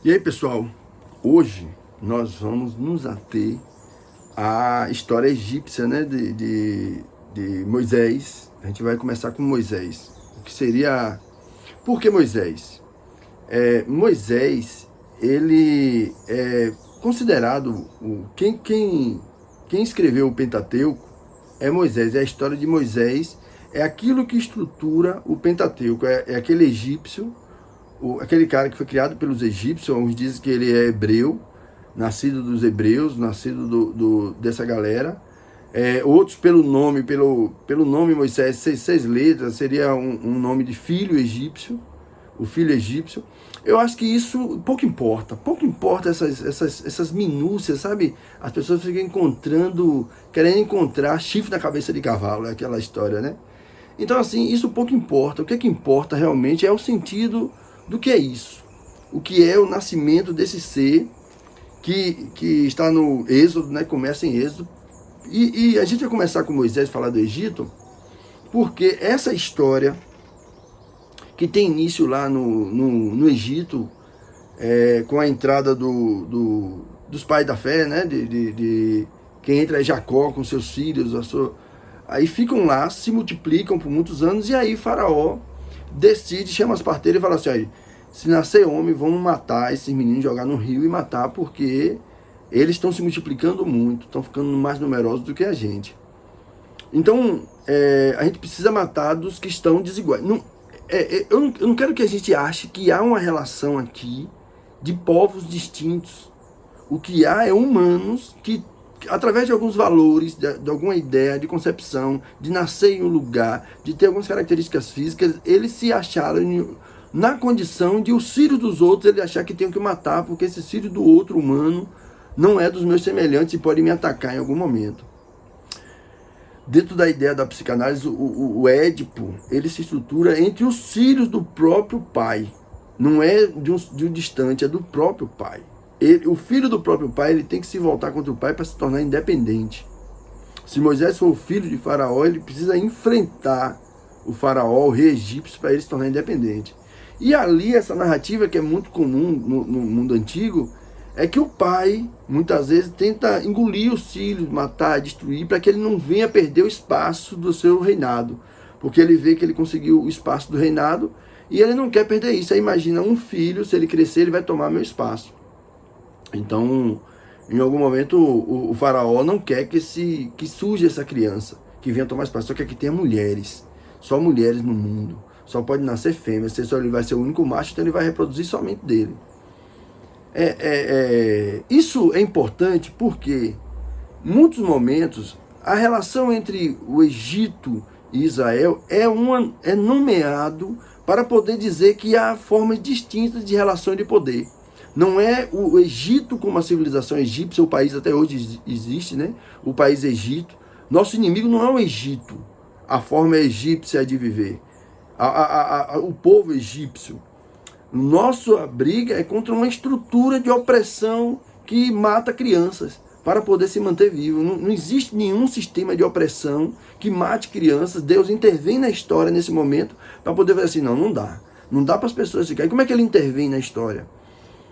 E aí, pessoal, hoje nós vamos nos ater à história egípcia, né, de Moisés. A gente vai começar com Moisés. O que seria... Por que Moisés? Moisés, ele é considerado... Quem escreveu o Pentateuco é Moisés. É a história de Moisés, é aquilo que estrutura o Pentateuco. É aquele egípcio, aquele cara que foi criado pelos egípcios. Uns dizem que ele é hebreu, nascido dos hebreus, nascido dessa galera. Outros pelo nome Moisés, seis letras, seria um nome de filho egípcio, o filho egípcio. Eu acho que isso pouco importa essas minúcias, sabe? As pessoas ficam querendo encontrar chifre na cabeça de cavalo, é aquela história, né? Então, assim, isso pouco importa. O que é que importa realmente é o sentido do que é isso. O que é o nascimento desse ser que está no Êxodo, né? Começa em Êxodo. E a gente vai começar com Moisés, falar do Egito, porque essa história que tem início lá no Egito, com a entrada dos pais da fé, né? Quem entra é Jacó com seus filhos, aí ficam lá, se multiplicam por muitos anos, e aí Faraó decide, chama as parteiras e fala assim: olha, se nascer homem, vamos matar esses meninos, jogar no rio e matar, porque eles estão se multiplicando muito, estão ficando mais numerosos do que a gente. Então, a gente precisa matar dos que estão desiguais. Eu não quero que a gente ache que há uma relação aqui de povos distintos. O que há é humanos que, através de alguns valores, de alguma ideia, de concepção, de nascer em um lugar, de ter algumas características físicas, eles se acharam na condição de os filhos dos outros, ele achar que tem que matar, porque esse filho do outro humano não é dos meus semelhantes e pode me atacar em algum momento. Dentro da ideia da psicanálise, o Édipo, ele se estrutura entre os filhos do próprio pai. Não é de um distante, é do próprio pai. O filho do próprio pai, ele tem que se voltar contra o pai para se tornar independente. Se Moisés for o filho de Faraó, ele precisa enfrentar o Faraó, o rei egípcio, para ele se tornar independente. E ali, essa narrativa que é muito comum no mundo antigo, é que o pai, muitas vezes, tenta engolir os filhos, matar, destruir, para que ele não venha perder o espaço do seu reinado. Porque ele vê que ele conseguiu o espaço do reinado e ele não quer perder isso. Aí imagina um filho, se ele crescer, ele vai tomar meu espaço. Então, em algum momento, o faraó não quer que surja essa criança, que venha tomar espaço. Só quer que tenha mulheres, só mulheres no mundo. Só pode nascer fêmea, se ele vai ser o único macho, então ele vai reproduzir somente dele. Isso é importante porque, em muitos momentos, a relação entre o Egito e Israel é nomeado para poder dizer que há formas distintas de relação de poder. Não é o Egito como a civilização egípcia, o país até hoje existe, né? O país Egito. Nosso inimigo não é o Egito, a forma egípcia de viver, o povo egípcio. Nossa briga é contra uma estrutura de opressão que mata crianças para poder se manter vivo. Não existe nenhum sistema de opressão que mate crianças. Deus intervém na história nesse momento para poder fazer assim: não dá. Não dá para as pessoas ficarem. Como é que ele intervém na história?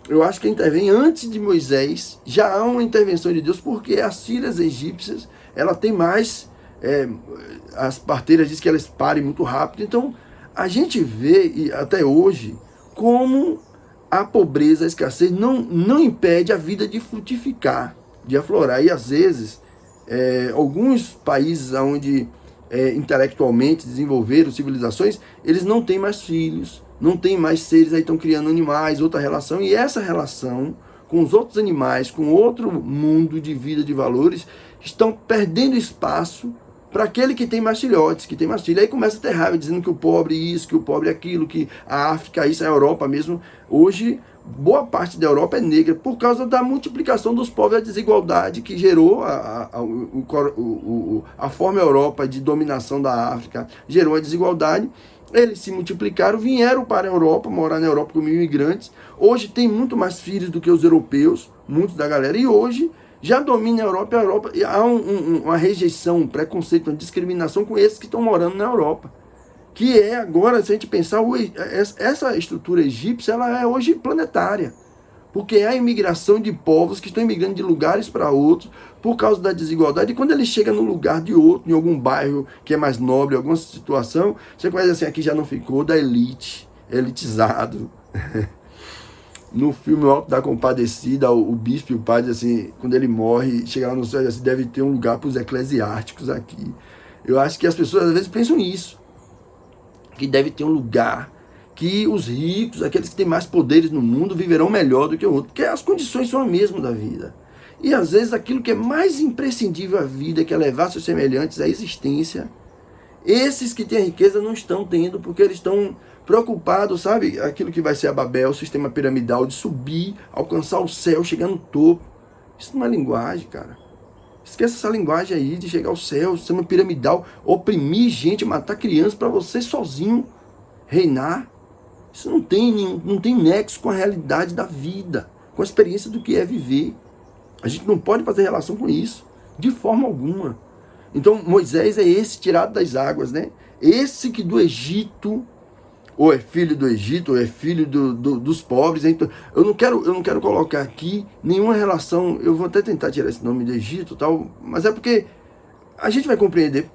Eu acho que ele intervém antes de Moisés. Já há uma intervenção de Deus, porque as filhas egípcias, ela tem mais... as parteiras dizem que elas parem muito rápido. Então, a gente vê, e até hoje, como a pobreza, a escassez não impede a vida de frutificar, de aflorar. E às vezes, alguns países onde intelectualmente desenvolveram civilizações, eles não têm mais filhos, não têm mais seres, aí estão criando animais, outra relação, e essa relação com os outros animais, com outro mundo de vida, de valores, estão perdendo espaço para aquele que tem mais filhotes, que tem mais filhos. Aí começa a ter raiva, dizendo que o pobre isso, que o pobre aquilo, que a África isso, a Europa mesmo. Hoje, boa parte da Europa é negra por causa da multiplicação dos povos e a desigualdade que gerou a forma Europa de dominação da África, gerou a desigualdade. Eles se multiplicaram, vieram para a Europa, morar na Europa como imigrantes. Hoje tem muito mais filhos do que os europeus, muitos da galera, e hoje já domina a Europa, e há uma rejeição, um preconceito, uma discriminação com esses que estão morando na Europa. Que agora, se a gente pensar, essa estrutura egípcia, ela é hoje planetária. Porque é a imigração de povos que estão imigrando de lugares para outros por causa da desigualdade. E quando ele chega no lugar de outro, em algum bairro que é mais nobre, alguma situação, você conhece assim, aqui já não ficou da elite, elitizado. No filme O Alto da Compadecida, o bispo e o padre, assim, quando ele morre, chega lá no céu, assim, deve ter um lugar para os eclesiásticos aqui. Eu acho que as pessoas às vezes pensam nisso, que deve ter um lugar que os ricos, aqueles que têm mais poderes no mundo, viverão melhor do que o outro, porque as condições são as mesmas da vida. E às vezes aquilo que é mais imprescindível à vida, que é levar seus semelhantes à existência, esses que têm a riqueza não estão tendo, porque eles estão preocupados, sabe? Aquilo que vai ser a Babel, o sistema piramidal, de subir, alcançar o céu, chegar no topo. Isso não é linguagem, cara. Esquece essa linguagem aí de chegar ao céu, sistema piramidal, oprimir gente, matar crianças para você sozinho reinar. Isso não tem nexo com a realidade da vida, com a experiência do que é viver. A gente não pode fazer relação com isso, de forma alguma. Então Moisés é esse tirado das águas, né? Esse que do Egito, ou é filho do Egito, ou é filho dos pobres. Então, eu não quero colocar aqui nenhuma relação, eu vou até tentar tirar esse nome do Egito, tal, mas é porque a gente vai compreender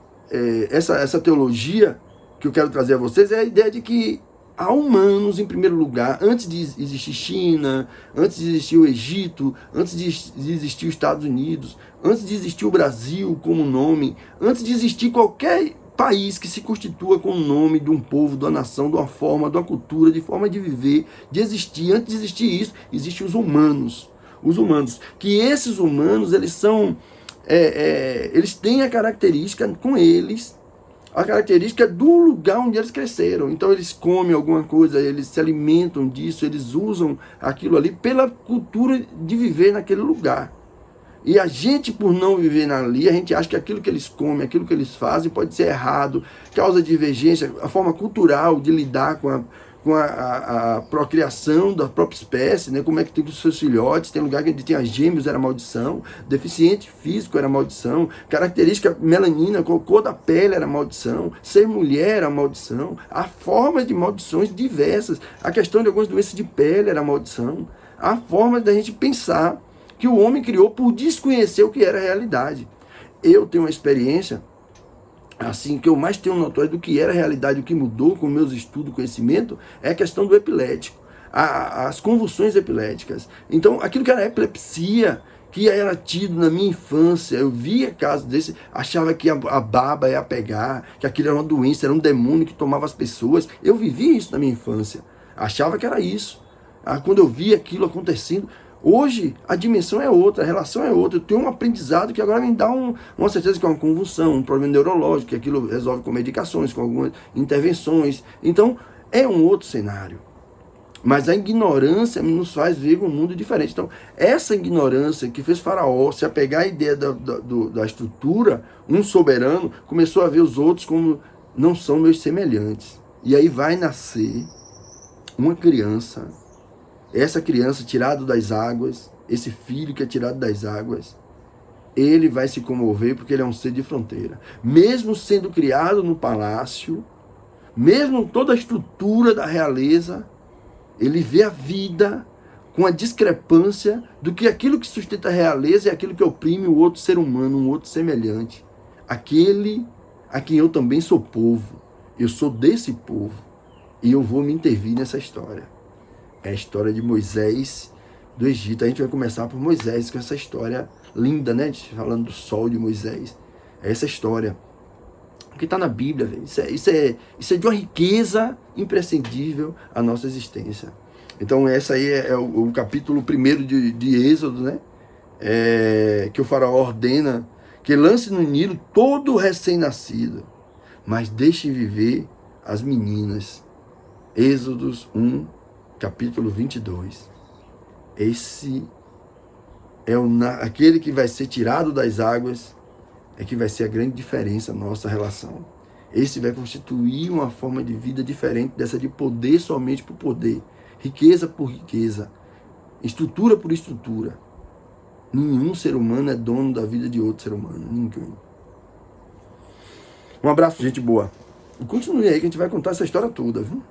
essa teologia que eu quero trazer a vocês, é a ideia de que há humanos, em primeiro lugar, antes de existir China, antes de existir o Egito, antes de existir os Estados Unidos, antes de existir o Brasil como nome, antes de existir qualquer país que se constitua com o nome de um povo, de uma nação, de uma forma, de uma cultura, de forma de viver, de existir. Antes de existir isso, existem os humanos. Os humanos. Que esses humanos, eles são... eles têm a característica com eles, a característica do lugar onde eles cresceram. Então eles comem alguma coisa, eles se alimentam disso, eles usam aquilo ali pela cultura de viver naquele lugar. E a gente, por não viver ali, a gente acha que aquilo que eles comem, aquilo que eles fazem pode ser errado, causa divergência, a forma cultural de lidar com a procriação da própria espécie, né? Como é que tem os seus filhotes, tem lugar que tinha gêmeos, era maldição, deficiente físico era maldição, característica melanina, cor da pele era maldição, ser mulher era maldição, há formas de maldições diversas, a questão de algumas doenças de pele era maldição, há formas da gente pensar que o homem criou por desconhecer o que era a realidade. Eu tenho uma experiência assim, que eu mais tenho notório do que era a realidade, o que mudou com meus estudos, conhecimento, é a questão do epilético, as convulsões epiléticas. Então, aquilo que era epilepsia, que era tido na minha infância, eu via casos desse, achava que a baba ia pegar, que aquilo era uma doença, era um demônio que tomava as pessoas. Eu vivi isso na minha infância, achava que era isso. Quando eu via aquilo acontecendo, hoje a dimensão é outra, a relação é outra. Eu tenho um aprendizado que agora me dá uma certeza que é uma convulsão, um problema neurológico, que aquilo resolve com medicações, com algumas intervenções. Então é um outro cenário. Mas a ignorância nos faz ver um mundo diferente. Então essa ignorância que fez Faraó se apegar à ideia da estrutura, um soberano, começou a ver os outros como não são meus semelhantes. E aí vai nascer uma criança. Essa criança tirado das águas, esse filho que é tirado das águas, ele vai se comover porque ele é um ser de fronteira. Mesmo sendo criado no palácio, mesmo toda a estrutura da realeza, ele vê a vida com a discrepância do que aquilo que sustenta a realeza é aquilo que oprime o outro ser humano, um outro semelhante. Aquele a quem eu também sou povo. Eu sou desse povo e eu vou me intervir nessa história. É a história de Moisés do Egito. A gente vai começar por Moisés, com essa história linda, né? Falando do sol de Moisés. É essa história que está na Bíblia, velho. Isso é de uma riqueza imprescindível à nossa existência. Então, essa aí é o capítulo 1 de Êxodo, né? Que o faraó ordena que lance no Nilo todo o recém-nascido, mas deixe viver as meninas. Êxodos 1, capítulo 22. Esse é aquele que vai ser tirado das águas, é que vai ser a grande diferença na nossa relação. Esse vai constituir uma forma de vida diferente dessa de poder somente por poder, riqueza por riqueza, estrutura por estrutura. Nenhum ser humano é dono da vida de outro ser humano, ninguém. Um abraço, gente boa. E continue aí que a gente vai contar essa história toda, viu?